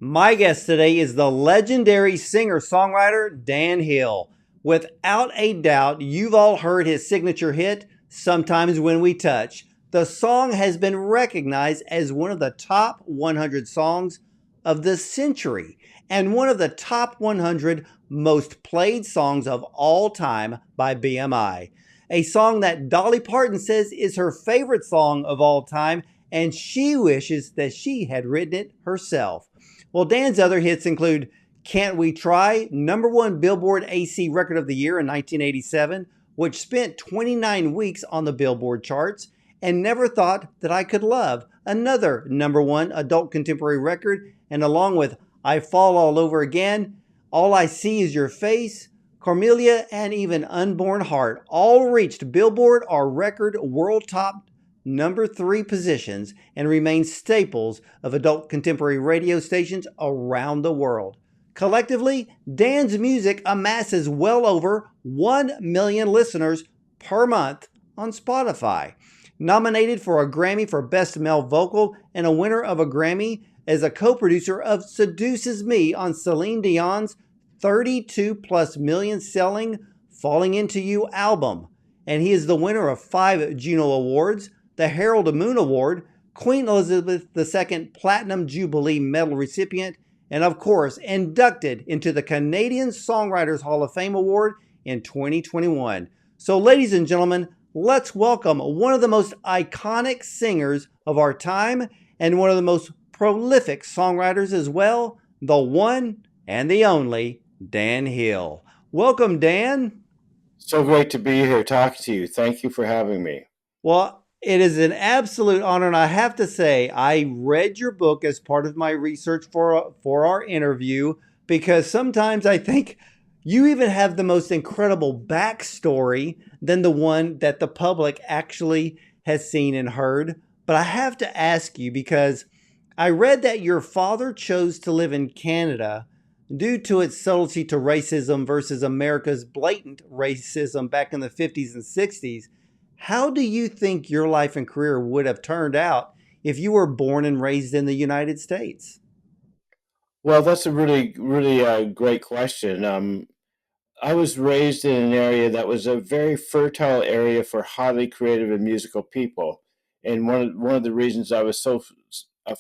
My guest today is the legendary singer-songwriter Dan Hill. Without a doubt, you've all heard his signature hit, Sometimes When We Touch. The song has been recognized as one of the top 100 songs of the century and one of the top 100 most played songs of all time by BMI. A song that Dolly Parton says is her favorite song of all time, and she wishes that she had written it herself. Well, Dan's other hits include Can't We Try, #1 Billboard AC Record of the Year in 1987, which spent 29 weeks on the Billboard charts, and Never Thought That I Could Love, another #1 adult contemporary record, and along with I Fall All Over Again, All I See Is Your Face, Carmelia, and even Unborn Heart all reached Billboard or record world top #3 positions and remain staples of adult contemporary radio stations around the world. Collectively, Dan's music amasses well over 1 million listeners per month on Spotify. Nominated for a Grammy for Best Male Vocal and a winner of a Grammy as a co-producer of Seduces Me on Celine Dion's 32 plus million selling Falling Into You album. And he is the winner of 5 Juno Awards, the Harold Moon Award, Queen Elizabeth II Platinum Jubilee Medal recipient, and of course, inducted into the Canadian Songwriters Hall of Fame Award in 2021. So ladies and gentlemen, let's welcome one of the most iconic singers of our time and one of the most prolific songwriters as well, the one and the only Dan Hill. Welcome, Dan. So great to be here talking to you. Thank you for having me. Well, it is an absolute honor, and I have to say, I read your book as part of my research for our interview, because sometimes I think you even have the most incredible backstory than the one that the public actually has seen and heard. But I have to ask you, because I read that your father chose to live in Canada due to its subtlety to racism versus America's blatant racism back in the 50s and 60s. How do you think your life and career would have turned out if you were born and raised in the United States? Well, that's a really great question. I was raised in an area that was a very fertile area for highly creative and musical people, and one of the reasons I was so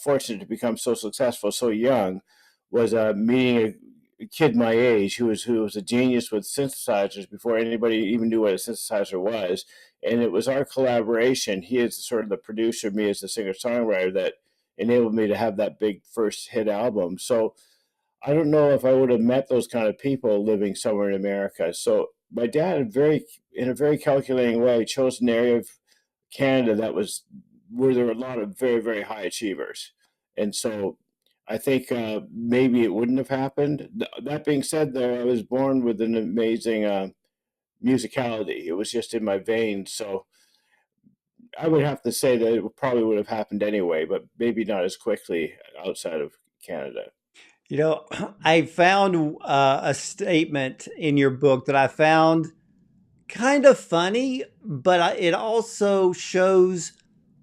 fortunate to become so successful so young was meeting a kid my age who was a genius with synthesizers before anybody even knew what a synthesizer was. And it was our collaboration. He is sort of the producer, me as the singer-songwriter, that enabled me to have that big first hit album. So I don't know if I would have met those kind of people living somewhere in America. So my dad, in a very calculating way, chose an area of Canada that was where there were a lot of very, very high achievers. And so I think maybe it wouldn't have happened. That being said, though, I was born with an amazing musicality. It was just in my veins. So I would have to say that it probably would have happened anyway, but maybe not as quickly outside of Canada. You know, I found a statement in your book that I found kind of funny, but it also shows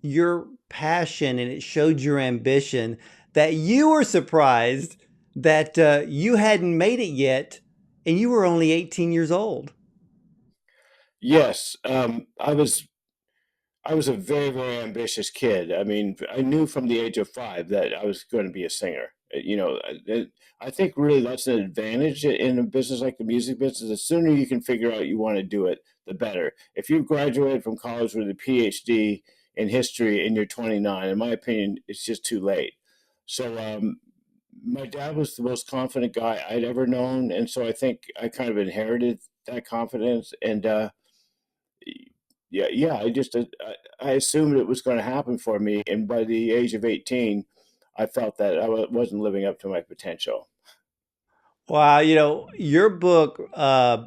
your passion and it showed your ambition, that you were surprised that you hadn't made it yet and you were only 18 years old. Yes, I was a very, very ambitious kid. I mean, I knew from the age of 5 that I was going to be a singer. I think really that's an advantage in a business like the music business. The sooner you can figure out you want to do it, the better. If you've graduated from college with a PhD in history and you're 29, in my opinion, it's just too late. So my dad was the most confident guy I'd ever known, and so I think I kind of inherited that confidence. And yeah, I assumed it was going to happen for me, and by the age of 18, I felt that wasn't living up to my potential. Wow, you know, your book,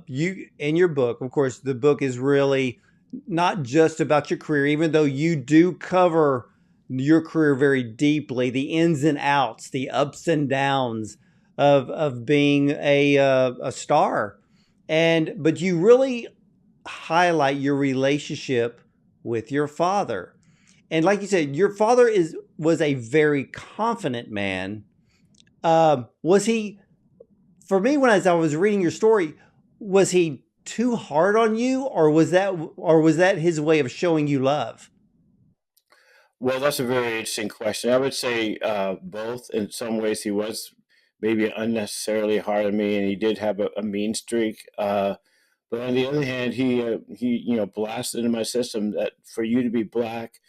you in your book, of course, the book is really not just about your career, even though you do cover your career very deeply, the ins and outs, the ups and downs of being a star, and but you really highlight your relationship with your father. And like you said, your father is was a very confident man, Was he, for me, when as I was reading your story, was he too hard on you, or was that his way of showing you love? Well, that's a very interesting question. I would say both. In some ways, he was maybe unnecessarily hard on me, and he did have a mean streak. But on the other hand, he blasted into my system that for you to be black,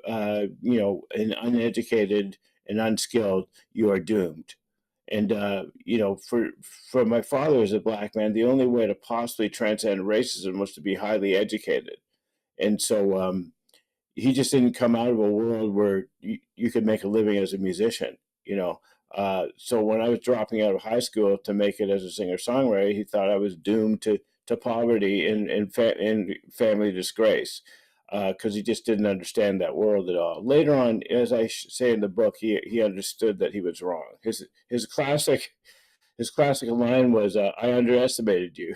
uh, and uneducated and unskilled, you are doomed. And for my father as a black man, the only way to possibly transcend racism was to be highly educated. And so he just didn't come out of a world where you could make a living as a musician, you know. So when I was dropping out of high school to make it as a singer songwriter, he thought I was doomed to poverty and family disgrace because he just didn't understand that world at all. Later on, as I say in the book, he understood that he was wrong. His classic line was, "I underestimated you."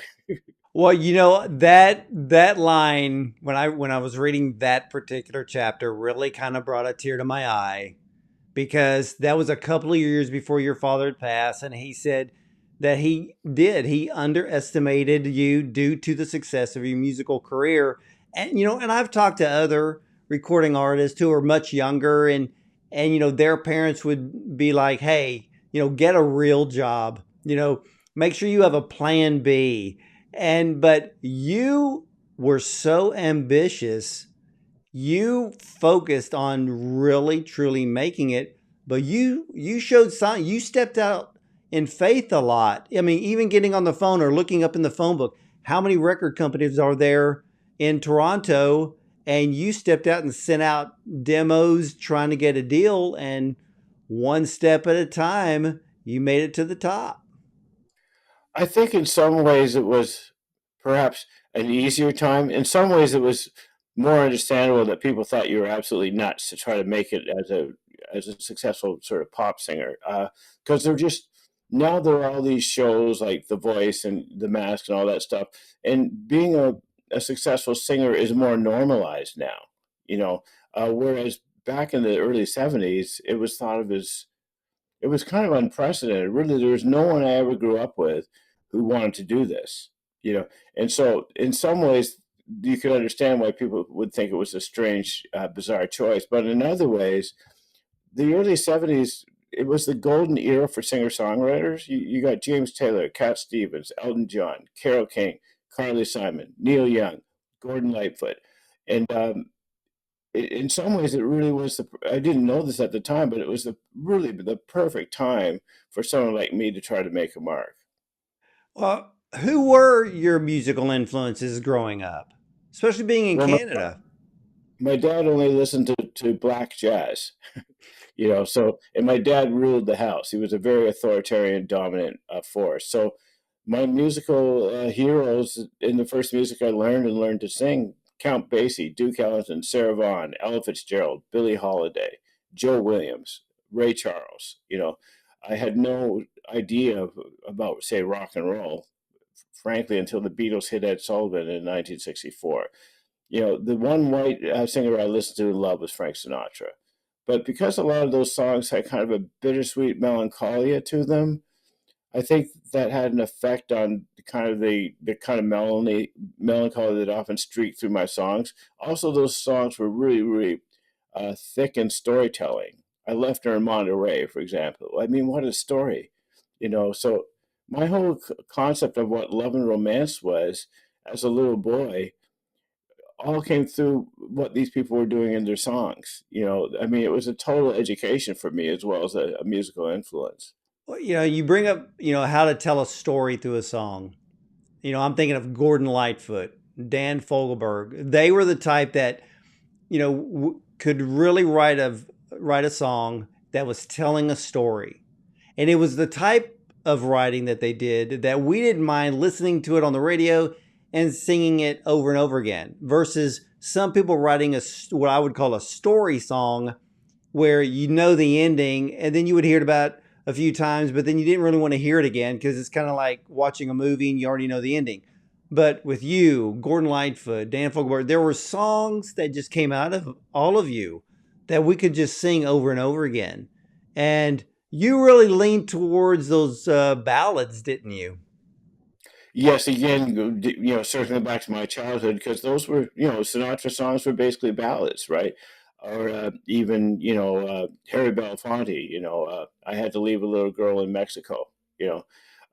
Well, you know, that line, when I was reading that particular chapter, really kind of brought a tear to my eye, because that was a couple of years before your father had passed, and he said that he underestimated you due to the success of your musical career. And and I've talked to other recording artists who are much younger, and their parents would be like, "Hey, get a real job. Make sure you have a plan B." And but you were so ambitious, you focused on really truly making it, but you showed sign, you stepped out in faith a lot. I mean, even getting on the phone or looking up in the phone book, how many record companies are there in Toronto? And you stepped out and sent out demos trying to get a deal, and one step at a time you made it to the top. I think in some ways it was perhaps an easier time. In some ways, it was more understandable that people thought you were absolutely nuts to try to make it as a successful sort of pop singer. Because they're just now there are all these shows like The Voice and The Mask and all that stuff, and being a successful singer is more normalized now. You know, whereas back in the early '70s, it was thought of as it was kind of unprecedented. Really, there was no one I ever grew up with who wanted to do this, you know. And so, in some ways, you could understand why people would think it was a strange, bizarre choice. But in other ways, the early '70s, it was the golden era for singer songwriters. You got James Taylor, Cat Stevens, Elton John, Carole King, Carly Simon, Neil Young, Gordon Lightfoot, and in some ways, it really was I didn't know this at the time, but it was really the perfect time for someone like me to try to make a mark. Well, who were your musical influences growing up, especially being in Well, Canada? my dad only listened to black jazz, you know, so, and my dad ruled the house. He was a very authoritarian, dominant force. So my musical heroes in the first music I learned to sing, Count Basie, Duke Ellington, Sarah Vaughan, Ella Fitzgerald, Billie Holiday, Joe Williams, Ray Charles. You know, I had no idea about, say, rock and roll, frankly, until the Beatles hit Ed Sullivan in 1964. You know, the one white singer I listened to and loved was Frank Sinatra. But because a lot of those songs had kind of a bittersweet melancholia to them, I think that had an effect on the kind of melancholy that often streaked through my songs. Also, those songs were really thick in storytelling. I left her in Monterey, for example. I mean, what a story, you know. So my whole concept of what love and romance was as a little boy all came through what these people were doing in their songs. You know, I mean, it was a total education for me as well as a musical influence. Well, you bring up, how to tell a story through a song. I'm thinking of Gordon Lightfoot, Dan Fogelberg. They were the type that, could really write a song that was telling a story. And it was the type of writing that they did that we didn't mind listening to it on the radio and singing it over and over again, versus some people writing what I would call a story song, where the ending and then you would hear it about a few times, but then you didn't really want to hear it again because it's kind of like watching a movie and you already know the ending. But with you, Gordon Lightfoot, Dan Fogelberg, there were songs that just came out of all of you that we could just sing over and over again. And You really leaned towards those ballads, didn't you? Yes, again, circling back to my childhood, because those were, Sinatra songs were basically ballads, right? Or even, Harry Belafonte, I had to leave a little girl in Mexico, you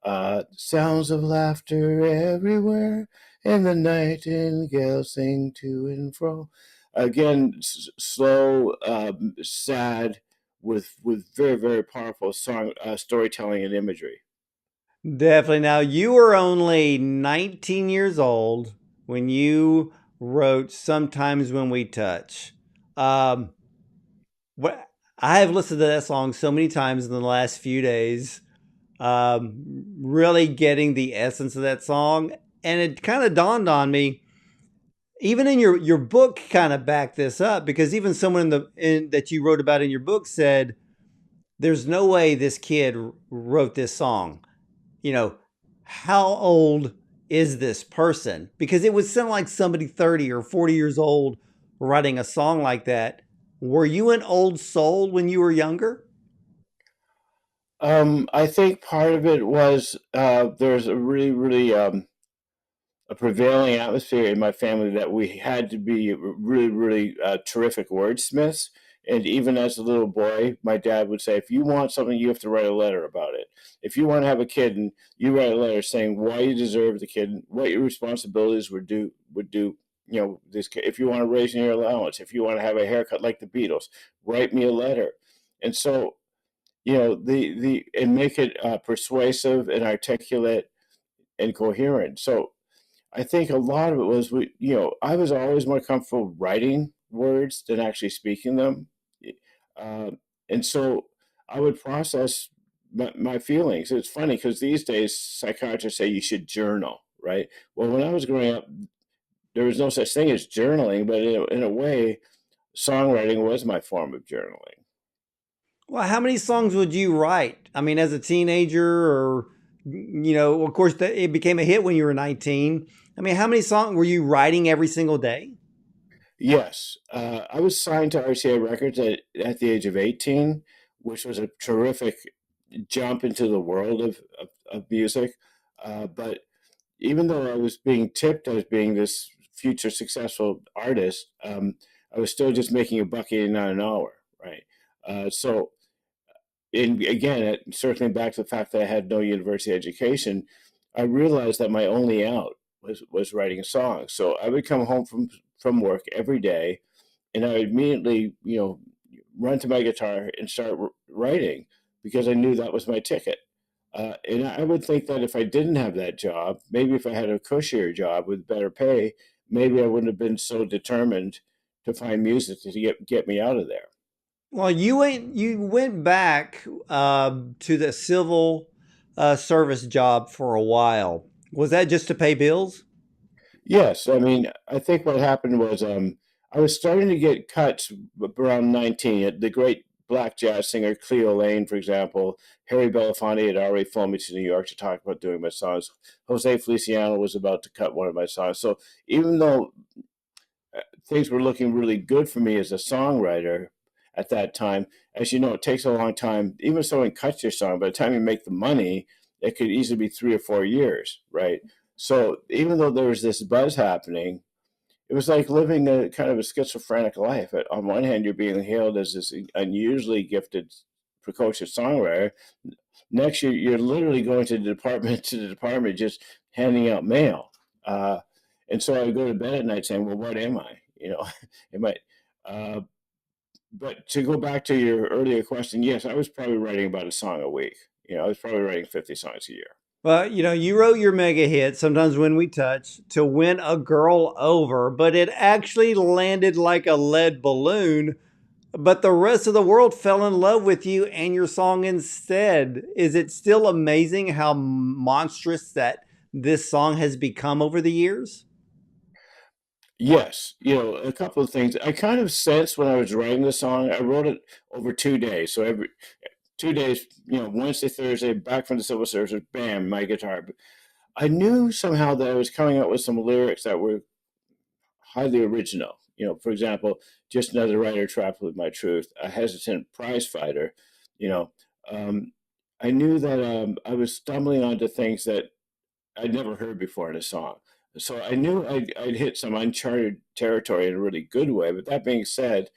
know, sounds of laughter everywhere, and the nightingales sing to and fro. Again, slow, sad, with very, very powerful storytelling and imagery. Definitely. Now, you were only 19 years old when you wrote Sometimes When We Touch. Um, what, I have listened to that song so many times in the last few days, really getting the essence of that song. And it kind of dawned on me, even in your book kind of backed this up because even someone that you wrote about in your book said, there's no way this kid wrote this song. You know, how old is this person? Because it would sound like somebody 30 or 40 years old writing a song like that. Were you an old soul when you were younger? I think part of it was there's a really, really a prevailing atmosphere in my family that we had to be really, really terrific wordsmiths. And even as a little boy, my dad would say, if you want something, you have to write a letter about it. If you want to have a kid, and you write a letter saying why you deserve the kid, what your responsibilities would do. This kid, if you want to raise your allowance, if you want to have a haircut like the Beatles, write me a letter. And so, the and make it persuasive and articulate and coherent. So I think a lot of it was I was always more comfortable writing words than actually speaking them. Uh, and so I would process my feelings. It's funny because these days psychiatrists say you should journal, right? Well, when I was growing up, there was no such thing as journaling, but in a way, songwriting was my form of journaling. Well, how many songs would you write? I mean, as a teenager, or, of course, it became a hit when you were 19. I mean, how many songs were you writing every single day? Yes, I was signed to RCA Records at the age of 18, which was a terrific jump into the world of music. But even though I was being tipped as being this future successful artist, I was still just making a buck 89 an hour, right? So, and again, circling back to the fact that I had no university education, I realized that my only out was writing songs. So I would come home from work every day, and I would immediately, run to my guitar and start writing because I knew that was my ticket. And I would think that if I didn't have that job, maybe if I had a cushier job with better pay, maybe I wouldn't have been so determined to find music to get me out of there. Well, you went back to the civil service job for a while. Was that just to pay bills? Yes, I mean, I think what happened was I was starting to get cuts around 19. The great black jazz singer Cleo Lane, for example, Harry Belafonte had already flown me to New York to talk about doing my songs. Jose Feliciano was about to cut one of my songs. So even though things were looking really good for me as a songwriter at that time, as you know, it takes a long time. Even if someone cuts your song, by the time you make the money, it could easily be 3 or 4 years, right? So even though there was this buzz happening, it was like living a kind of a schizophrenic life. On one hand, you're being hailed as this unusually gifted, precocious songwriter. Next, you're literally going to the department to the department, just handing out mail. And so I would go to bed at night saying, "Well, what am I? Am I?" Uh, but to go back to your earlier question, yes, I was probably writing about a song a week. I was probably writing 50 songs a year. Well, you wrote your mega hit, Sometimes When We Touch, to win a girl over, but it actually landed like a lead balloon. But the rest of the world fell in love with you and your song instead. Is it still amazing how monstrous that this song has become over the years? Yes, a couple of things. I kind of sensed when I was writing the song, I wrote it over 2 days. So every 2 days, Wednesday, Thursday, back from the civil service, bam, my guitar. I knew somehow that I was coming up with some lyrics that were highly original. For example, just another writer trapped with my truth, a hesitant prize fighter, you know, um, I knew that I was stumbling onto things that I'd never heard before in a song. So I knew I'd hit some uncharted territory in a really good way. But that being said,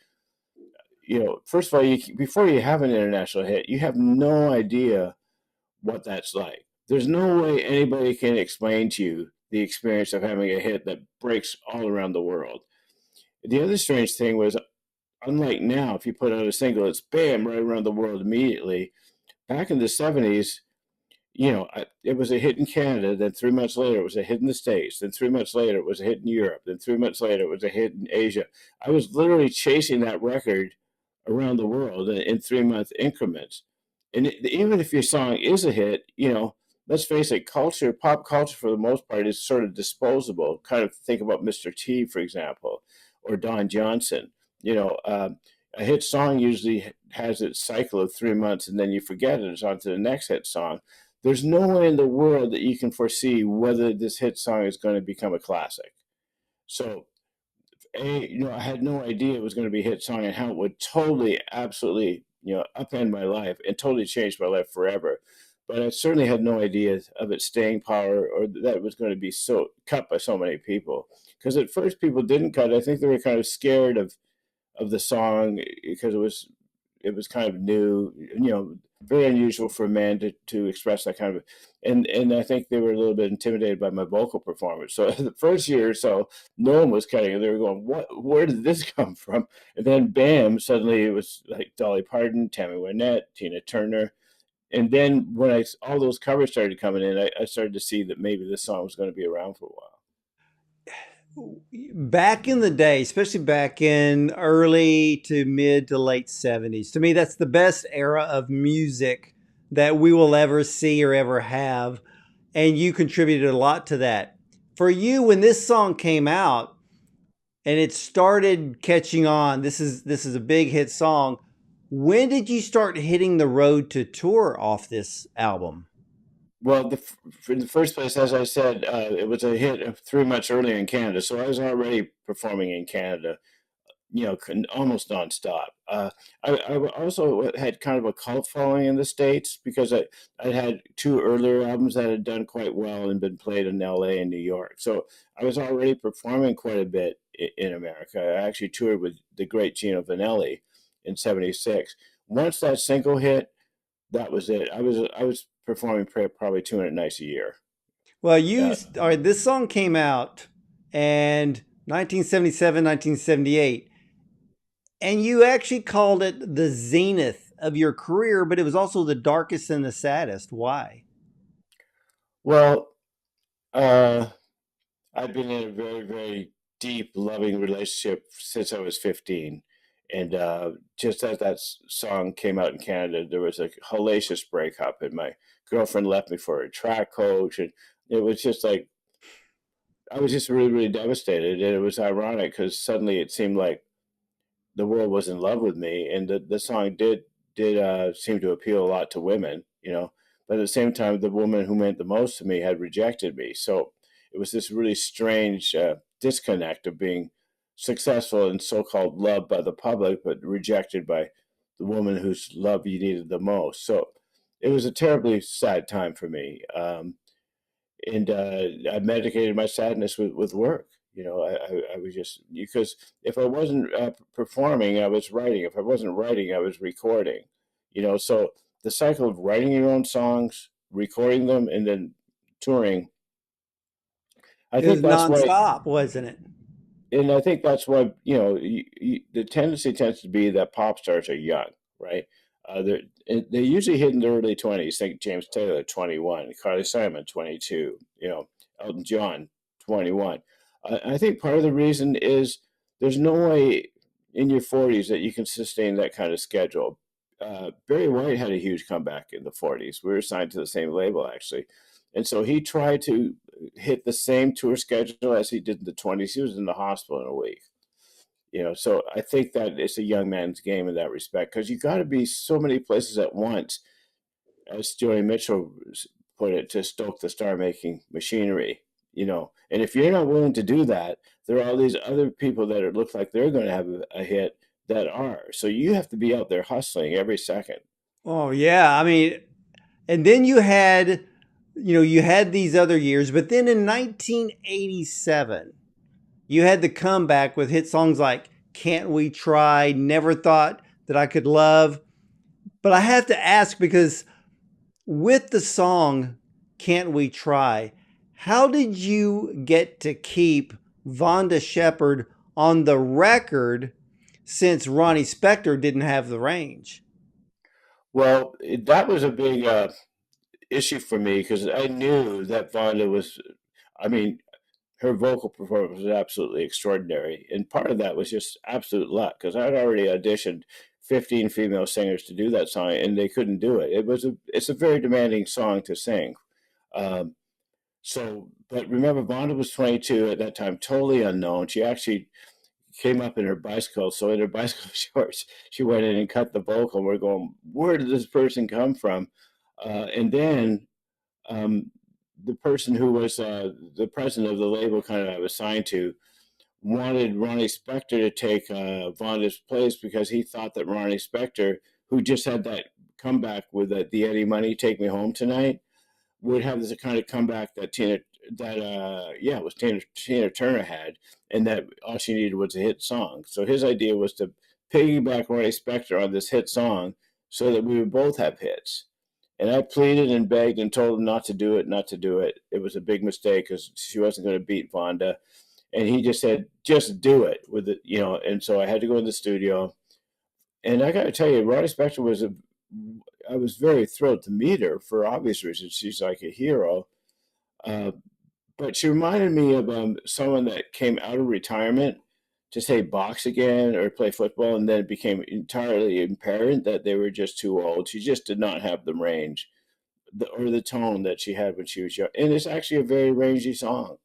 first of all, before you have an international hit, you have no idea what that's like. There's no way anybody can explain to you the experience of having a hit that breaks all around the world. The other strange thing was, unlike now, if you put out a single, it's bam, right around the world immediately. Back in the 70s, it was a hit in Canada. Then 3 months later, it was a hit in the States. Then 3 months later, it was a hit in Europe. Then 3 months later, it was a hit in Asia. I was literally chasing that record around the world in 3 month increments. And even if your song is a hit, let's face it, pop culture for the most part is sort of disposable. Kind of think about Mr. T, for example, or Don Johnson. A hit song usually has its cycle of 3 months and then you forget it. It's on to the next hit song. There's no way in the world that you can foresee whether this hit song is going to become a classic. So, I had no idea it was going to be a hit song and how it would totally, absolutely, upend my life and totally change my life forever. But I certainly had no idea of its staying power or that it was going to be so cut by so many people. Because at first people didn't cut. I think they were kind of scared of the song because it was kind of new, very unusual for a man to express that kind of, and I think they were a little bit intimidated by my vocal performance. So the first year or so, no one was cutting, and they were going, where did this come from? And then bam, suddenly it was like Dolly Parton, Tammy Wynette, Tina Turner. And then when all those covers started coming in, I started to see that maybe this song was going to be around for a while. Back in the day, especially back in early to mid to late 70s, to me, that's the best era of music that we will ever see or ever have. And you contributed a lot to that. For you, when this song came out and it started catching on, this is a big hit song. When did you start hitting the road to tour off this album? Well, in the first place, as I said, it was a hit 3 months earlier in Canada, so I was already performing in Canada, almost nonstop. I also had kind of a cult following in the States because I had two earlier albums that had done quite well and been played in LA and New York. So I was already performing quite a bit in America. I actually toured with the great Gino Vanelli in '76. Once that single hit, that was it. I was performing probably 200 nights a year. Well, Uh, all right, this song came out and 1977, 1978, and you actually called it the zenith of your career, but it was also the darkest and the saddest. Why? well, uh, I've been in a very, very deep, loving relationship since I was 15. And just as that song came out in Canada, there was a hellacious breakup, and my girlfriend left me for a track coach. And it was just like, I was just really, really devastated. And it was ironic because suddenly it seemed like the world was in love with me. And the song did seem to appeal a lot to women. But at the same time, the woman who meant the most to me had rejected me. So it was this really strange disconnect of being successful and so-called loved by the public, but rejected by the woman whose love you needed the most. So it was a terribly sad time for me. And I medicated my sadness with work. I was just, because if I wasn't performing, I was writing. If I wasn't writing, I was recording. So the cycle of writing your own songs, recording them, and then touring. I It was think that's why, nonstop, wasn't it? and I think that's why the tendency tends to be that pop stars are young, right? They usually hit in their early 20s. Think James Taylor, 21, Carly Simon, 22, Elton John, 21. I think part of the reason is there's no way in your 40s that you can sustain that kind of schedule. Barry White had a huge comeback in the 40s. We were signed to the same label, actually. And so he tried to hit the same tour schedule as he did in the 20s. He was in the hospital in a week. So I think that it's a young man's game in that respect because you got to be so many places at once, as Joni Mitchell put it, to stoke the star-making machinery. And if you're not willing to do that, there are all these other people that look like they're going to have a hit that are. So you have to be out there hustling every second. Oh yeah, I mean, and then you had these other years, but then in 1987, you had the comeback with hit songs like "Can't We Try," "Never Thought That I Could Love." But I have to ask because with the song "Can't We Try," how did you get to keep Vonda Shepard on the record since Ronnie Spector didn't have the range? Well, that was a big issue for me because I knew that Vonda was, I mean, her vocal performance was absolutely extraordinary. And part of that was just absolute luck because I'd already auditioned 15 female singers to do that song and they couldn't do it. It's a very demanding song to sing. Um, but remember, Vonda was 22 at that time, totally unknown. She actually came up in her bicycle. So in her bicycle shorts, she went in and cut the vocal. And we're going, where did this person come from? And then um, the person who was the president of the label, kind of I was signed to, wanted Ronnie Spector to take Vonda's place because he thought that Ronnie Spector, who just had that comeback with the Eddie Money, "Take Me Home Tonight," would have this kind of comeback that it was Tina Turner had, and that all she needed was a hit song. So his idea was to piggyback Ronnie Spector on this hit song so that we would both have hits. And I pleaded and begged and told him not to do it, not to do it. It was a big mistake because she wasn't going to beat Vonda. And he just said, just do it with it, And so I had to go in the studio. And I got to tell you, Ronnie Spector I was very thrilled to meet her for obvious reasons. She's like a hero. Uh, but she reminded me of someone that came out of retirement to say box again or play football, and then it became entirely apparent that they were just too old. She just did not have the range or the tone that she had when she was young. And it's actually a very rangy song.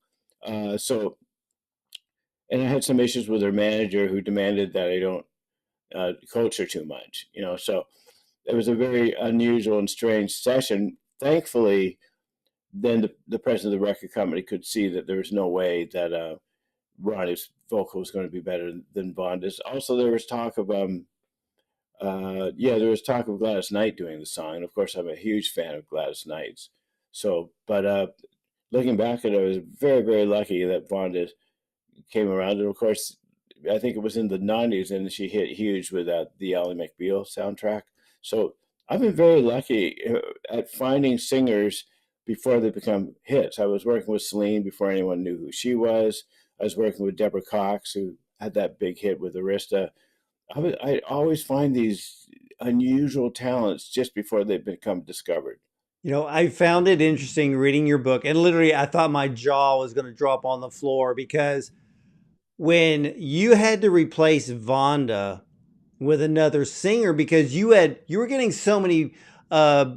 So, and I had some issues with her manager who demanded that I don't coach her too much, So it was a very unusual and strange session. Thankfully, then the president of the record company could see that there was no way that Ronnie's vocal was going to be better than Vonda's. Also, there was talk of there was talk of Gladys Knight doing the song. And of course, I'm a huge fan of Gladys Knight's. So, but looking back at it, I was very, very lucky that Vonda came around. And of course, I think it was in the 90s and she hit huge with the Ally McBeal soundtrack. So I've been very lucky at finding singers before they become hits. I was working with Celine before anyone knew who she was. I was working with Deborah Cox, who had that big hit with Arista. I always find these unusual talents just before they become discovered. I found it interesting reading your book, and literally, I thought my jaw was going to drop on the floor because when you had to replace Vonda with another singer because you were getting so many uh,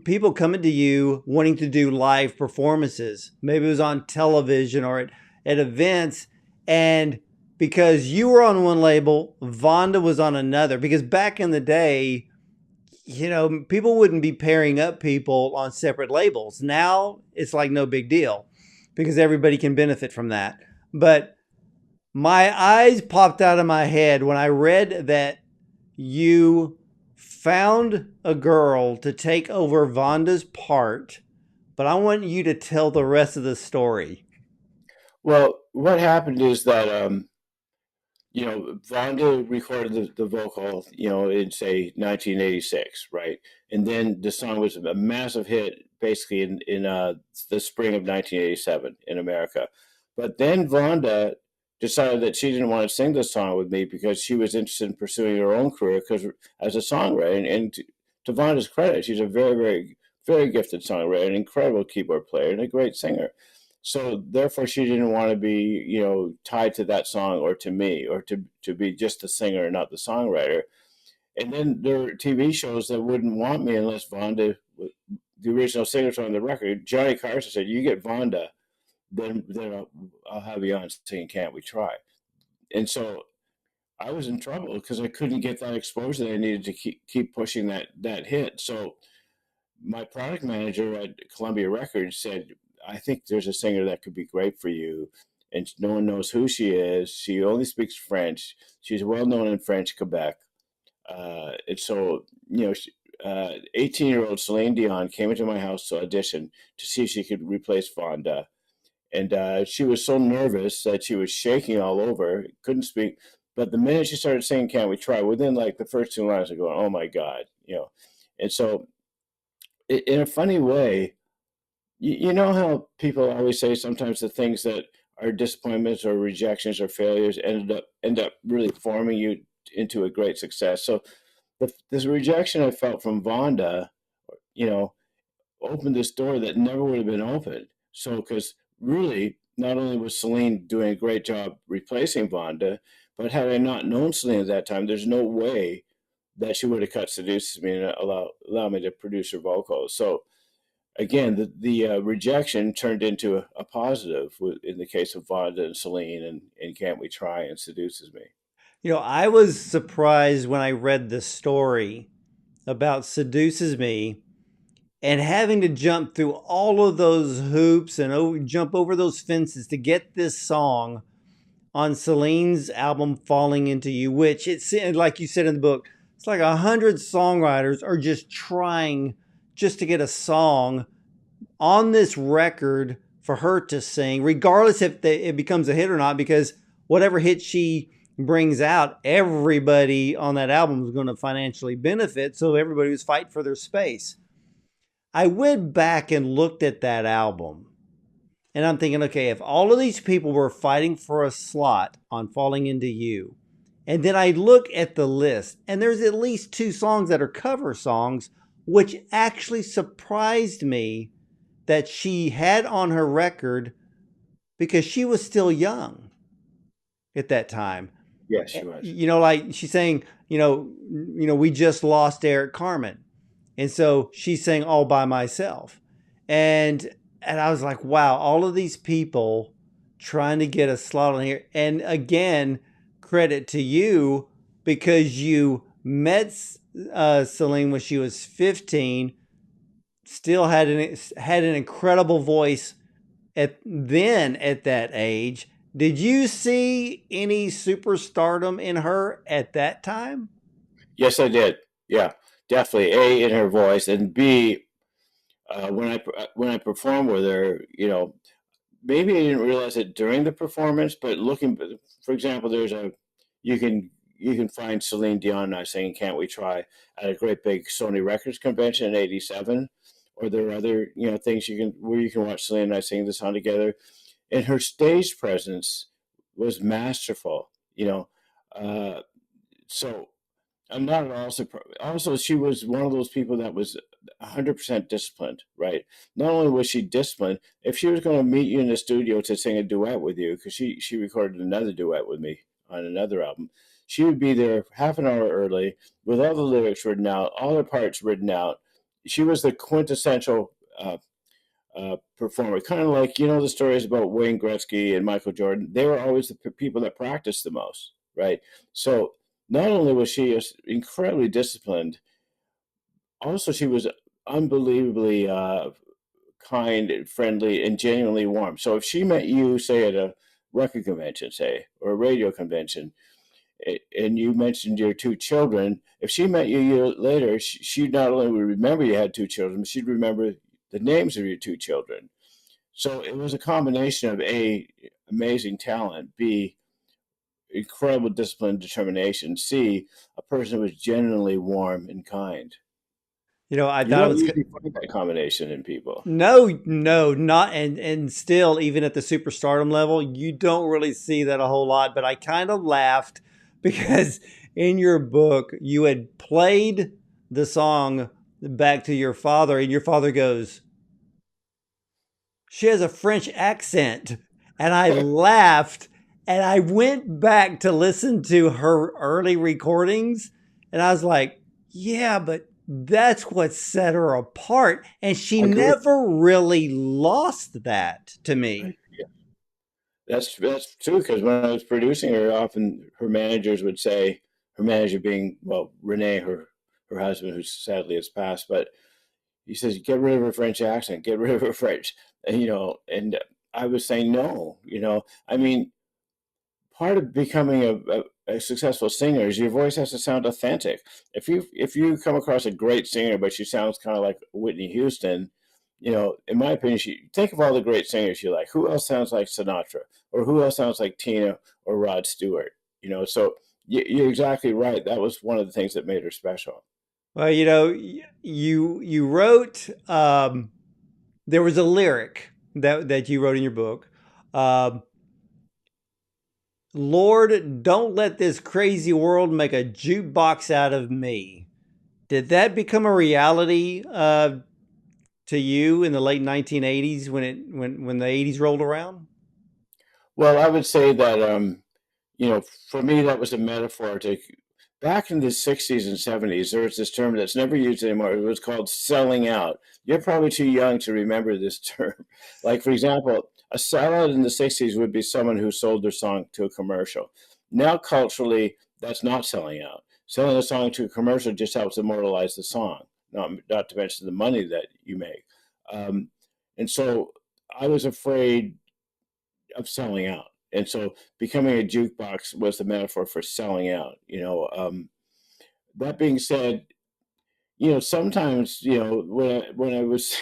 people coming to you wanting to do live performances. Maybe it was on television or at events, and because you were on one label, Vonda was on another. Because back in the day, people wouldn't be pairing up people on separate labels. Now it's like no big deal because everybody can benefit from that. But my eyes popped out of my head when I read that you found a girl to take over Vonda's part, but I want you to tell the rest of the story. Well, what happened is that Vonda recorded the vocal, in say 1986, right? And then the song was a massive hit basically in the spring of 1987 in America. But then Vonda decided that she didn't want to sing the song with me because she was interested in pursuing her own career because as a songwriter. And to Vonda's credit, she's a very, very, very gifted songwriter, an incredible keyboard player, and a great singer. So therefore, she didn't want to be, tied to that song or to me or to be just the singer and not the songwriter. And then there were TV shows that wouldn't want me unless Vonda, the original singer on the record, Johnny Carson said, "You get Vonda, then I'll have you on singing 'Can't We Try.'" And so I was in trouble because I couldn't get that exposure that I needed to keep pushing that hit. So my product manager at Columbia Records said, "I think there's a singer that could be great for you." And no one knows who she is. She only speaks French. She's well known in French Quebec. And so, 18-year-old Celine Dion came into my house to audition to see if she could replace Vonda. And she was so nervous that she was shaking all over, couldn't speak. But the minute she started singing "Can't We Try," within like the first two lines, I go, "Oh my God," you know. And so, in a funny way, you know how people always say sometimes the things that are disappointments or rejections or failures end up really forming you into a great success. So this rejection I felt from Vonda, you know, opened this door that never would have been opened. So, because really, not only was Celine doing a great job replacing Vonda, but had I not known Celine at that time, there's no way that she would have cut Seduces Me and allow me to produce her vocals. So, again, the rejection turned into a positive in the case of Vonda and Celine and Can't We Try and Seduces Me. I was surprised when I read the story about Seduces Me and having to jump through all of those hoops and jump over those fences to get this song on Celine's album Falling Into You, which it's like you said in the book, it's like 100 songwriters are just trying just to get a song on this record for her to sing, regardless if it becomes a hit or not, because whatever hit she brings out, everybody on that album is going to financially benefit. So everybody was fighting for their space. I went back and looked at that album and I'm thinking, okay, if all of these people were fighting for a slot on Falling Into You, and then I look at the list and there's at least 2 songs that are cover songs, which actually surprised me that she had on her record because she was still young at that time. Yes, she was. Like she's saying, we just lost Eric Carmen. And so she's saying All by Myself. And I was like, wow, all of these people trying to get a slot on here. And again, credit to you because you met Celine when she was 15, still had an incredible voice at that age. Did you see any superstardom in her at that time? Yes, I did. Yeah, definitely. A, in her voice, and B, when I performed with her, maybe I didn't realize it during the performance, but looking, for example, you can find Celine Dion and I singing "Can't We Try" at a great big Sony Records convention in '87, or there are other things where you can watch Celine and I sing the song together, and her stage presence was masterful. So I'm not at all surprised. Also, she was one of those people that was 100% disciplined, right? Not only was she disciplined, if she was going to meet you in the studio to sing a duet with you, because she recorded another duet with me on another album, she would be there half an hour early with all the lyrics written out, all the parts written out. She was the quintessential performer, kind of like, the stories about Wayne Gretzky and Michael Jordan. They were always the people that practiced the most, right? So not only was she incredibly disciplined, also she was unbelievably kind and friendly and genuinely warm. So if she met you, say, at a record convention, say, or a radio convention, and you mentioned your 2 children, if she met you a year later, she not only would remember you had 2 children, but she'd remember the names of your 2 children. So it was a combination of A, amazing talent, B, incredible discipline and determination, C, a person who was genuinely warm and kind. I You thought it don't was usually find that combination in people. no, not and still even at the superstardom level, you don't really see that a whole lot. But I kind of laughed because in your book you had played the song back to your father, and your father goes, "She has a French accent," and I laughed. And I went back to listen to her early recordings, and I was like, yeah, but that's what set her apart. And she Agree. never really lost that to me. Yeah. That's true, because when I was producing her, often her managers would say, her manager being, well, Renee, her husband, who sadly has passed, but he says, get rid of her French accent, get rid of her French. And I was saying no. I mean, part of becoming successful singers, your voice has to sound authentic. If you come across a great singer, but she sounds kind of like Whitney Houston, in my opinion, think of all the great singers you like. Who else sounds like Sinatra, or who else sounds like Tina or Rod Stewart? So you're exactly right. That was one of the things that made her special. Well, you wrote. There was a lyric that you wrote in your book. Um, Lord, don't let this crazy world make a jukebox out of me. Did that become a reality to you in the late 1980s when the 80s rolled around? Well, I would say that for me that was a metaphor to back in the 60s and 70s. There was this term that's never used anymore. It was called selling out. You're probably too young to remember this term. Like, for example, a sellout in the 60s would be someone who sold their song to a commercial. Now, culturally, that's not selling out. Selling a song to a commercial just helps immortalize the song, not to mention the money that you make. Um, and so I was afraid of selling out. And so becoming a jukebox was the metaphor for selling out. That being said, sometimes, when I was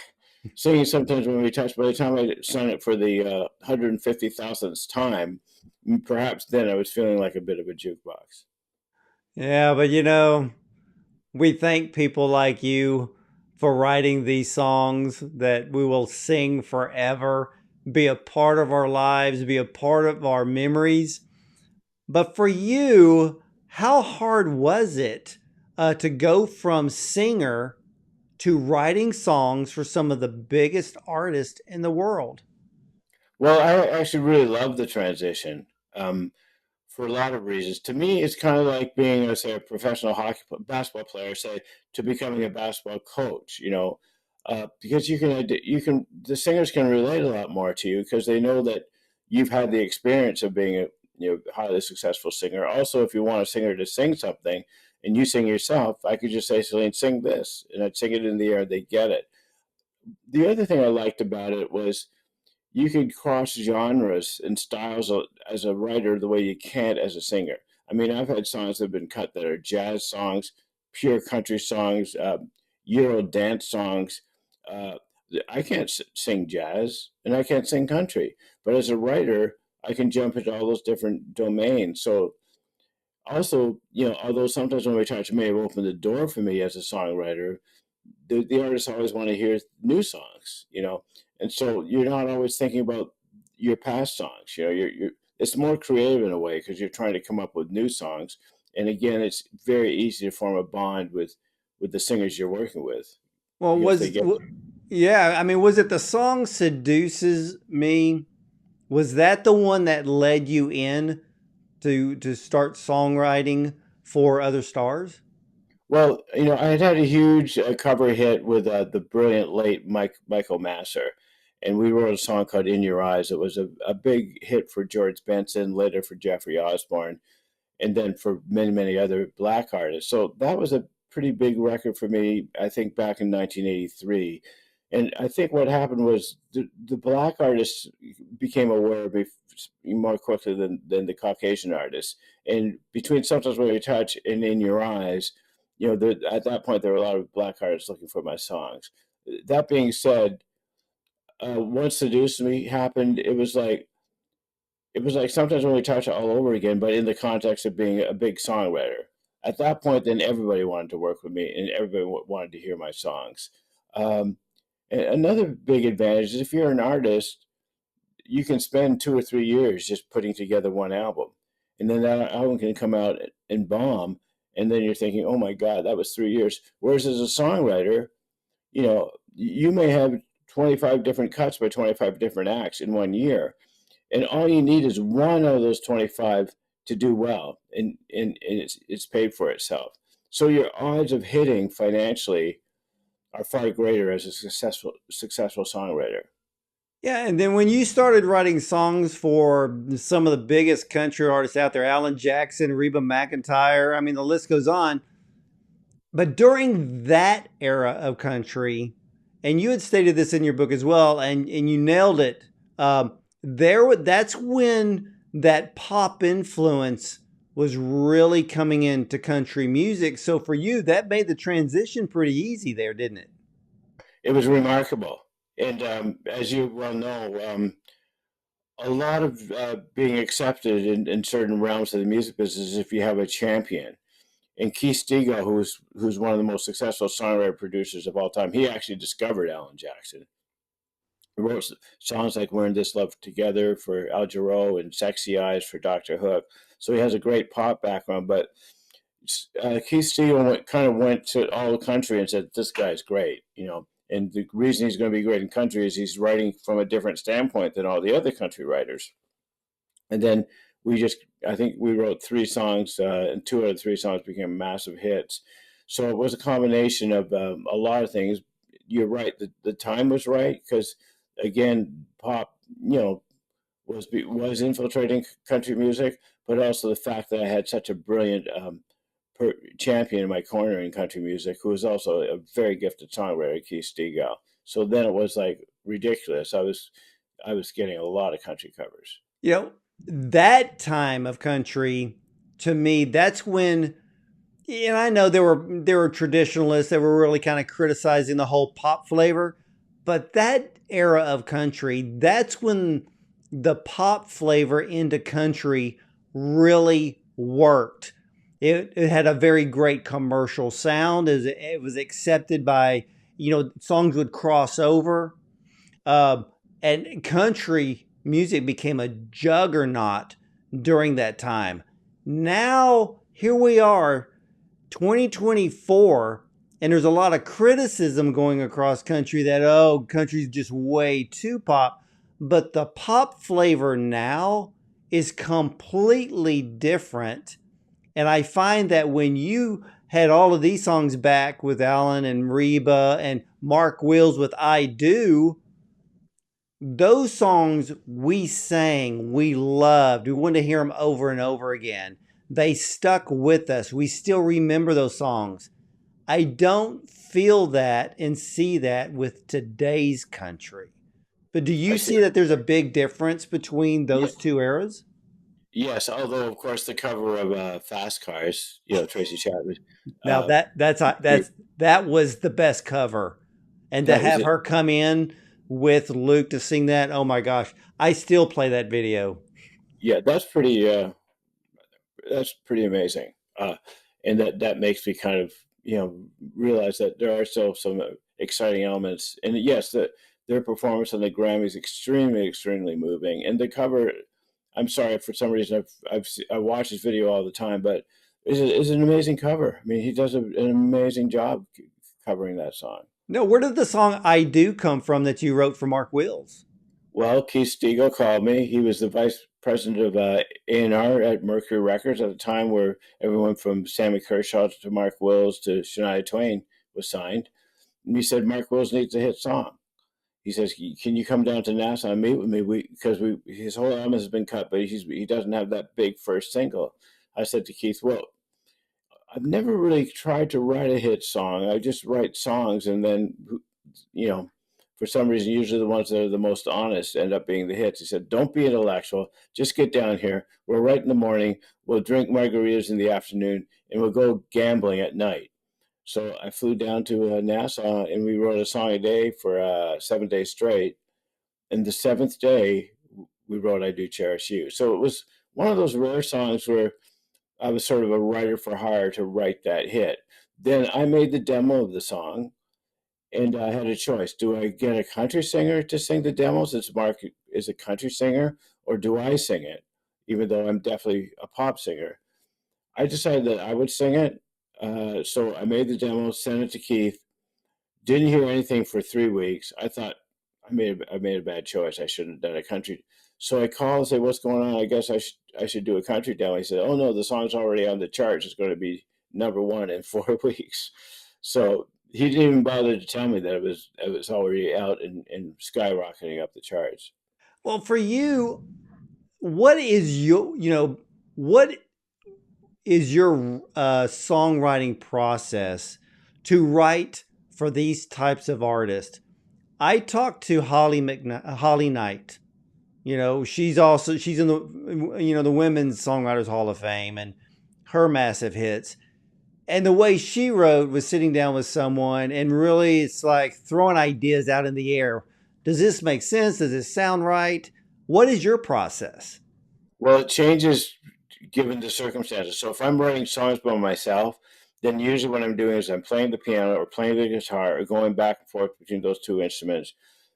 singing, sometimes when we touched, by the time I sung it for the 150,000th time, perhaps then I was feeling like a bit of a jukebox. Yeah, but we thank people like you for writing these songs that we will sing forever, be a part of our lives, be a part of our memories. But for you, how hard was it to go from singer to writing songs for some of the biggest artists in the world? Well, I actually really love the transition. For a lot of reasons. To me, it's kind of like being, say, a professional basketball player, say, to becoming a basketball coach. Because the singers can relate a lot more to you because they know that you've had the experience of being a highly successful singer. Also, if you want a singer to sing something and you sing yourself, I could just say, Celine, sing this, and I'd sing it in the air. They get it. The other thing I liked about it was you could cross genres and styles as a writer the way you can't as a singer. I mean, I've had songs that have been cut that are jazz songs, pure country songs, Euro dance songs. Uh, I can't sing jazz and I can't sing country, but as a writer, I can jump into all those different domains. So also, although sometimes when we touch may have opened the door for me as a songwriter, the artists always want to hear new songs. And so you're not always thinking about your past songs. You're it's more creative in a way because you're trying to come up with new songs. And again, it's very easy to form a bond with the singers you're working with Well, because they get you. yeah, I mean, was it the song Seduces Me? Was that the one that led you in to start songwriting for other stars? Well, I had a huge cover hit with the brilliant late Michael Masser, and we wrote a song called "In Your Eyes." It was a big hit for George Benson, later for Jeffrey Osborne, and then for many, many other black artists. So that was a pretty big record for me, I think, back in 1983. And I think what happened was the black artists became aware of me more quickly than the Caucasian artists. And between Sometimes When We Touch and In Your Eyes, at that point, there were a lot of black artists looking for my songs. That being said, once Seduce Me happened, it was like Sometimes When We Touch all over again, but in the context of being a big songwriter. At that point, then everybody wanted to work with me, and everybody wanted to hear my songs. Um, and another big advantage is if you're an artist, you can spend 2 or 3 years just putting together one album, and then that album can come out and bomb, and then you're thinking, "Oh my God, that was 3 years." Whereas as a songwriter, you may have 25 different cuts by 25 different acts in one year, and all you need is one of those 25 to do well, and it's paid for itself. So your odds of hitting financially are far greater as a successful songwriter. Yeah, and then when you started writing songs for some of the biggest country artists out there, Alan Jackson, Reba McEntire, I mean, the list goes on. But during that era of country, and you had stated this in your book as well, and you nailed it. That's when that pop influence was really coming into country music. So for you, that made the transition pretty easy there, didn't it? It was remarkable. And as you well know, a lot of being accepted in certain realms of the music business is if you have a champion. And Keith Stegall, who's one of the most successful songwriter producers of all time, he actually discovered Alan Jackson. He wrote songs like "We're in This Love Together" for Al Jarreau and "Sexy Eyes" for Dr. Hook. So he has a great pop background. But Keith Stegall kind of went to all the country and said, "This guy's great," you know. And the reason he's going to be great in country is he's writing from a different standpoint than all the other country writers. And then I think we wrote 3 songs, and 2 out of 3 songs became massive hits. So it was a combination of a lot of things. You're right, the time was right because, again, pop, was infiltrating country music, but also the fact that I had such a brilliant champion in my corner in country music, who was also a very gifted songwriter, Keith Stegall. So then it was like ridiculous. I was getting a lot of country covers. You know, that time of country, to me, that's when, and I know there were traditionalists that were really kind of criticizing the whole pop flavor, but that era of country, that's when the pop flavor into country really worked. It had a very great commercial sound. It was accepted by, songs would cross over. And country music became a juggernaut during that time. Now, here we are, 2024, and there's a lot of criticism going across country that, oh, country's just way too pop. But the pop flavor now is completely different. And I find that when you had all of these songs back with Alan and Reba and Mark Wills with I Do, those songs we sang, we loved. We wanted to hear them over and over again. They stuck with us. We still remember those songs. I don't feel that and see that with today's country. But do you see that there's a big difference between those two eras? Yes, although of course the cover of "Fast Cars," Tracy Chapman, Now uh, that was the best cover. And to that was have it. her come in with Luke to sing that, oh my gosh, I still play that video. Yeah, that's pretty amazing, and that makes me kind of realize that there are still some exciting elements. And yes, their performance on the Grammy is extremely moving. And the cover, I'm sorry, for some reason I watch this video all the time, but is an amazing cover. I mean, he does an amazing job covering that song. No, where did the song I Do come from that you wrote for Mark Wills? Well, Keith Stegall called me. He was the vice president of A&R at Mercury Records at the time, where everyone from Sammy Kershaw to Mark Wills to Shania Twain was signed. And he said, "Mark Wills needs a hit song." He says, "Can you come down to Nassau and meet with me? Because his whole album has been cut, but he doesn't have that big first single." I said to Keith, "Well, I've never really tried to write a hit song. I just write songs, and then, you know, for some reason, usually the ones that are the most honest end up being the hits." He said, "Don't be intellectual. Just get down here. We'll write in the morning. We'll drink margaritas in the afternoon, and we'll go gambling at night." So I flew down to Nassau, and we wrote a song a day for 7 days straight. And the seventh day, we wrote "I Do Cherish You." So it was one of those rare songs where I was sort of a writer for hire to write that hit. Then I made the demo of the song, and I had a choice. Do I get a country singer to sing the demo since Mark is a country singer, or do I sing it, even though I'm definitely a pop singer? I decided that I would sing it. So I made the demo, sent it to Keith. Didn't hear anything for 3 weeks. I thought I made a bad choice. I shouldn't have done a country. So I called and said, "What's going on? I guess I should do a country demo." He said, "Oh no, the song's already on the charts. It's going to be #1 in 4 weeks." So he didn't even bother to tell me that it was already out and skyrocketing up the charts. Well, for you, what is what is your songwriting process to write for these types of artists? I talked to Holly Knight. She's in the the Women's Songwriters Hall of Fame, and her massive hits. And the way she wrote was sitting down with someone and really it's like throwing ideas out in the air. Does this make sense? Does this sound right? What is your process? Well, it changes given the circumstances. So if I'm writing songs by myself, then usually what I'm doing is I'm playing the piano or playing the guitar or going back and forth between those two instruments.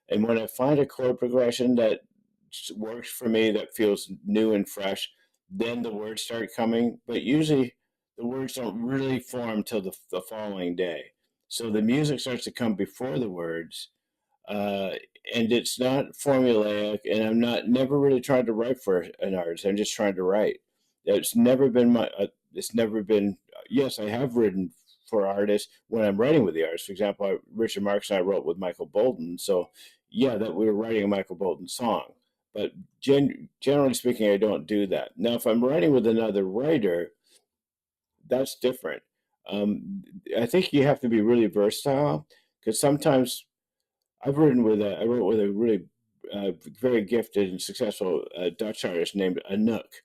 And when I find a chord progression that works for me, that feels new and fresh, then the words start coming. But usually the words don't really form till the following day. So the music starts to come before the words, uh, and it's not formulaic. And I'm not never really trying to write for an artist. I'm just trying to write. It's never been my. It's never been. Yes, I have written for artists when I'm writing with the artist. For example, Richard Marx and I wrote with Michael Bolton. So yeah, that we were writing a Michael Bolton song. But generally speaking, I don't do that. Now, if I'm writing with another writer, that's different. Um, I think you have to be really versatile because sometimes I wrote with a really very gifted and successful Dutch artist named Anouk,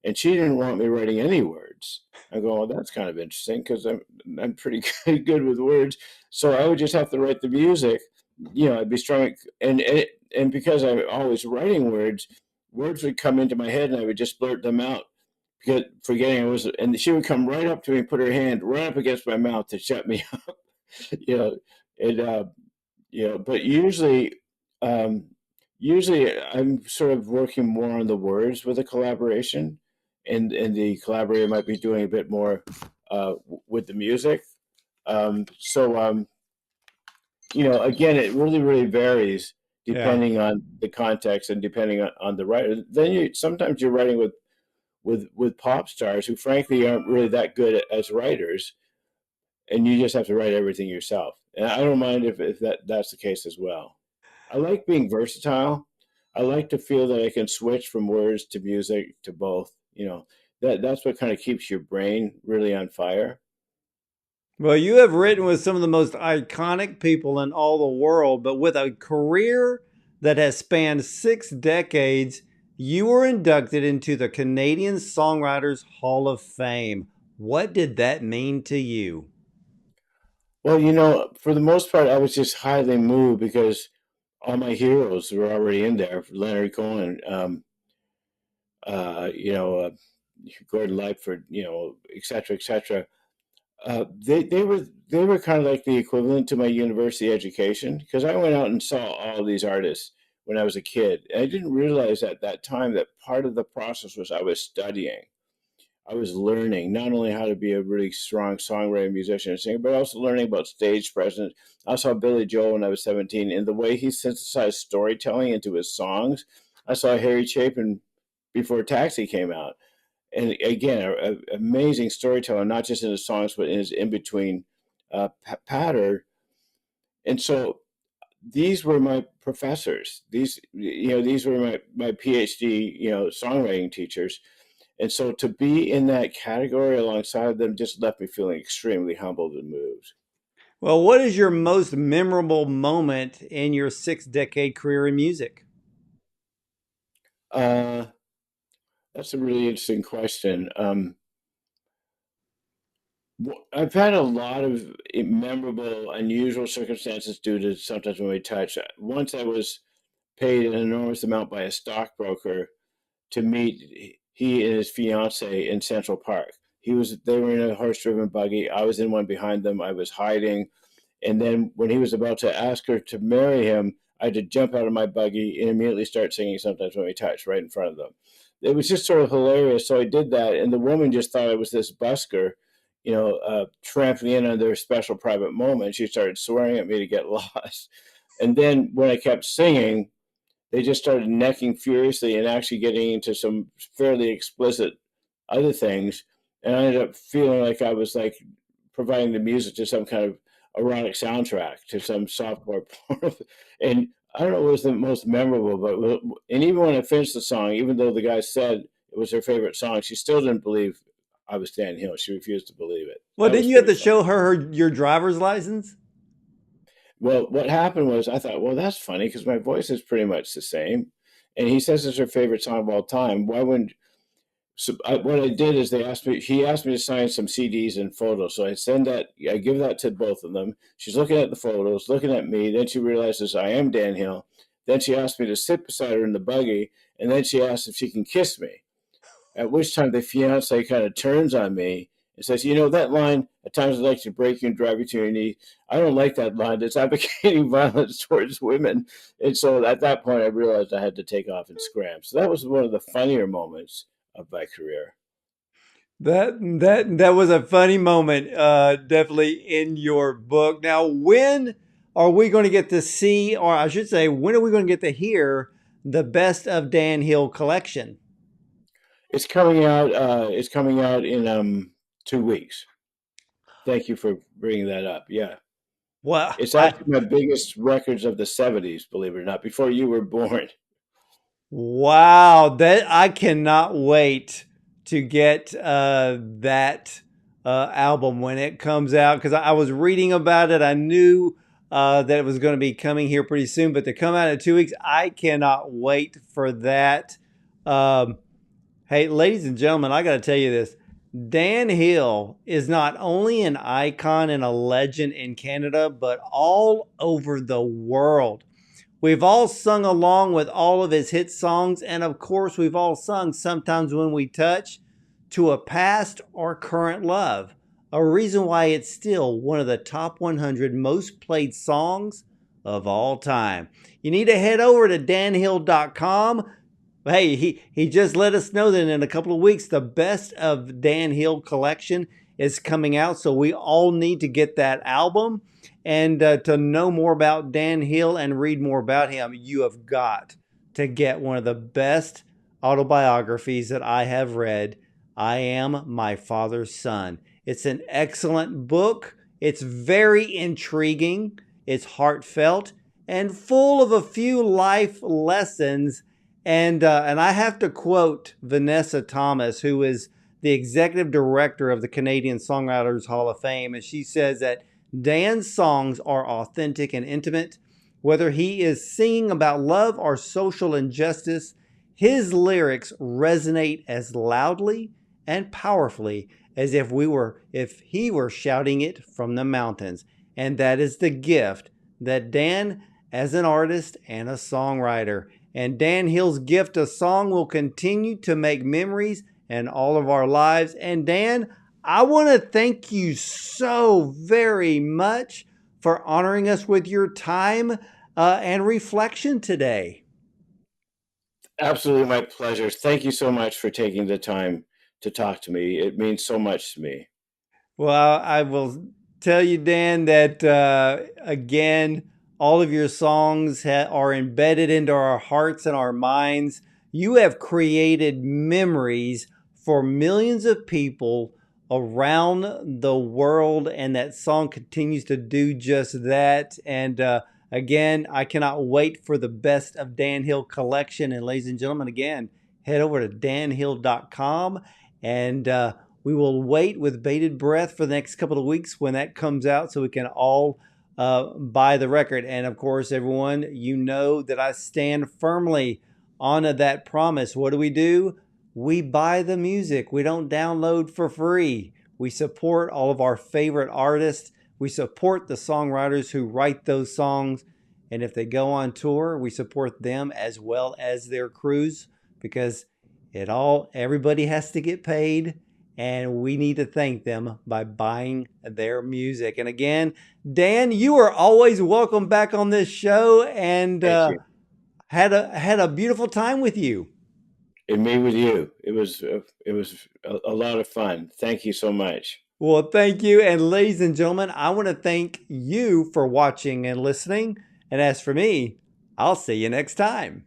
and she didn't want me writing any words. I go, well, that's kind of interesting because I'm pretty good with words, so I would just have to write the music. You know, I'd be strumming, and because I'm always writing words, words would come into my head, and I would just blurt them out because forgetting I was, and she would come right up to me, put her hand right up against my mouth to shut me up. You know, and but um, usually I'm sort of working more on the words with a collaboration, and the collaborator might be doing a bit more with the music. So again, it really varies Yeah. depending on the context and depending on the writer. Then you sometimes you're writing with pop stars who frankly aren't really that good as writers, and you just have to write everything yourself. And I don't mind if that's the case as well. I like being versatile. I like to feel that I can switch from words to music to both. That's what kind of keeps your brain really on fire. Well, you have written with some of the most iconic people in all the world, but with a career that has spanned 6 decades, you were inducted into the Canadian Songwriters Hall of Fame. What did that mean to you? Well, for the most part, I was just highly moved because all my heroes were already in there. Leonard Cohen, uh, you know, uh, Gordon Lightfoot, et cetera, et cetera. They were kind of like the equivalent to my university education because I went out and saw all these artists when I was a kid. And I didn't realize at that time that part of the process was I was studying. I was learning not only how to be a really strong songwriter, musician, and singer, but also learning about stage presence. I saw Billy Joel when I was 17, and the way he synthesized storytelling into his songs. I saw Harry Chapin before Taxi came out, and again, amazing storyteller, not just in his songs, but in his in between patter. And so these were my professors. These were my PhD, songwriting teachers. And so to be in that category alongside them just left me feeling extremely humbled and moved. Well, what is your most memorable moment in your 6 decade career in music? Uh, that's a really interesting question. I've had a lot of memorable, unusual circumstances due to sometimes when we touch. Once I was paid an enormous amount by a stockbroker to meet he and his fiance in Central Park. They were in a horse-driven buggy. I was in one behind them. I was hiding, and then when he was about to ask her to marry him, I had to jump out of my buggy and immediately start singing "Sometimes When We Touch" right in front of them. It was just sort of hilarious. So I did that, and the woman just thought I was this busker, tramping in on their special private moment. She started swearing at me to get lost. And then when I kept singing, they just started necking furiously and actually getting into some fairly explicit other things. And I ended up feeling like I was like providing the music to some kind of erotic soundtrack to some softcore porn. And I don't know what was the most memorable, and even when I finished the song, even though the guy said it was her favorite song, she still didn't believe I was Stan Hill. She refused to believe it. Well, That didn't was you have pretty to fun. show her your driver's license? Well, what happened was I thought, well, that's funny because my voice is pretty much the same. And he says it's her favorite song of all time. Why wouldn't So what I did is he asked me to sign some CDs and photos. So I give that to both of them. She's looking at the photos, looking at me. Then she realizes I am Dan Hill. Then she asked me to sit beside her in the buggy. And then she asks if she can kiss me. At which time the fiance kind of turns on me and says, "You know, that line, at times I'd like to break you and drive you to your knee. I don't like that line. It's advocating violence towards women." And so at that point, I realized I had to take off and scram. So that was one of the funnier moments of my career. That was a funny moment, definitely in your book. Now, when are we going to get to see, or I should say, when are we going to get to hear the Best of Dan Hill collection? It's coming out. It's coming out in 2 weeks. Thank you for bringing that up. Yeah, Well, it's actually my biggest records of the '70s. Believe it or not, before you were born. wow, that I cannot wait to get that album when it comes out because I was reading about it. I knew that it was going to be coming here pretty soon, but to come out in 2 weeks, I cannot wait for that. Um, Hey, ladies and gentlemen, I got to tell you this. Dan Hill is not only an icon and a legend in Canada, but all over the world. We've all sung along with all of his hit songs, and of course, we've all sung Sometimes When We Touch to a past or current love. A reason why it's still one of the top 100 most played songs of all time. You need to head over to danhill.com. Hey, he just let us know that in a couple of weeks, the Best of Dan Hill collection is coming out. So we all need to get that album. And to know more about Dan Hill and read more about him, you have got to get one of the best autobiographies that I have read. I Am My Father's Son. It's an excellent book. It's very intriguing. It's heartfelt and full of a few life lessons. And I have to quote Vanessa Thomas, who is the executive director of the Canadian Songwriters Hall of Fame. And she says that Dan's songs are authentic and intimate. Whether he is singing about love or social injustice, his lyrics resonate as loudly and powerfully as if he were shouting it from the mountains. And that is the gift that Dan, as an artist and a songwriter, and Dan Hill's gift of song will continue to make memories in all of our lives. And Dan, I want to thank you so very much for honoring us with your time and reflection today. Absolutely, my pleasure. Thank you so much for taking the time to talk to me. It means so much to me. Well, I will tell you, Dan, that again, all of your songs are embedded into our hearts and our minds. You have created memories for millions of people around the world, and that song continues to do just that. And again, I cannot wait for the Best of Dan Hill collection. And ladies and gentlemen, again, head over to danhill.com and we will wait with bated breath for the next couple of weeks when that comes out so we can all buy the record. And of course, everyone, you know that I stand firmly on that promise. What do? We buy the music. We don't download for free. We support all of our favorite artists. We support the songwriters who write those songs. And if they go on tour, we support them as well as their crews because everybody has to get paid. And we need to thank them by buying their music. And again, Dan, you are always welcome back on this show, and had a beautiful time with you. And me with you. It was a lot of fun. Thank you so much. Well, thank you. And ladies and gentlemen, I want to thank you for watching and listening. And as for me, I'll see you next time.